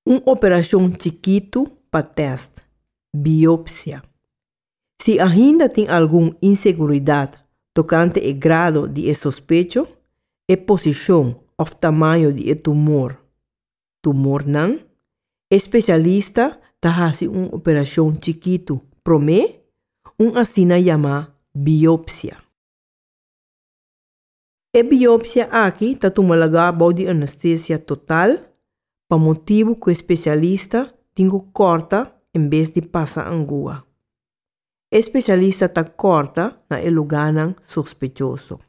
Uma operação chiquito para teste, biópsia. Se ainda tem alguma inseguridade tocante ao grado de sospecho, a posição ou tamanho do tumor. Tumor não, especialista faz uma operação chiquito promê, assina chamada biópsia. A biópsia aqui toma lugar de anestesia total, para motivo que o especialista tem que cortar em vez de passar agulha. O especialista corta na lugar sospechoso.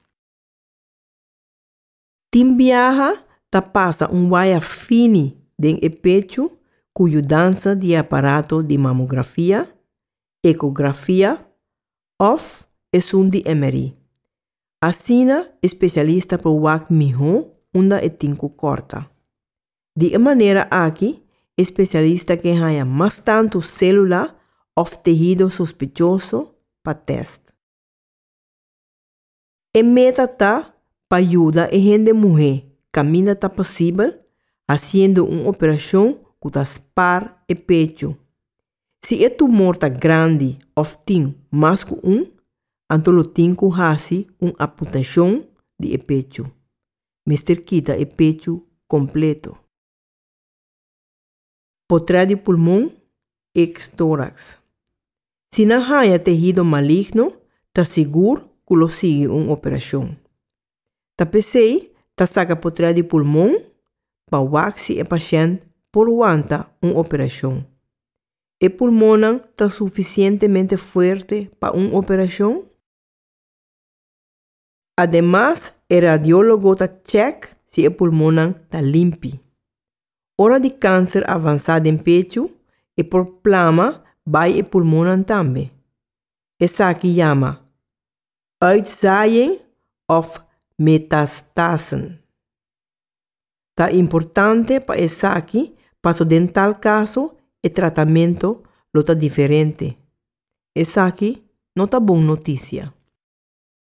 Tim viaja passa wire fino dentro do pecho com ajuda de aparato de mamografia, ecografia ou som de MRI. Assim, o especialista pode melhor onde tem que cortar. De maneira aqui, o especialista que haya mais tanto célula ou tecido sospechoso para teste. A meta está para ajudar a gente mulher caminhar possível, fazendo uma operação que taspar o pecho. Se o tumor está grande ou tem mais que então tem que fazer uma amputação de pecho. Mister quita o pecho completo. Por trás do pulmão, ex-tórax. Se não há tecido maligno, está seguro que lo sigue uma operação. Tapecei, saca por trás do pulmão, para waxi o paciente por aguantar uma operação. O pulmão está suficientemente forte para uma operação? Además, o radiólogo está check se o pulmão está limpo. Hora de câncer avançado em pecho e por plama vai o pulmão também. Essa aqui chama uitzaaiing of metastasen. Tá importante para essa aqui, para em tal caso, o tratamento está diferente. Essa aqui não está boa notícia.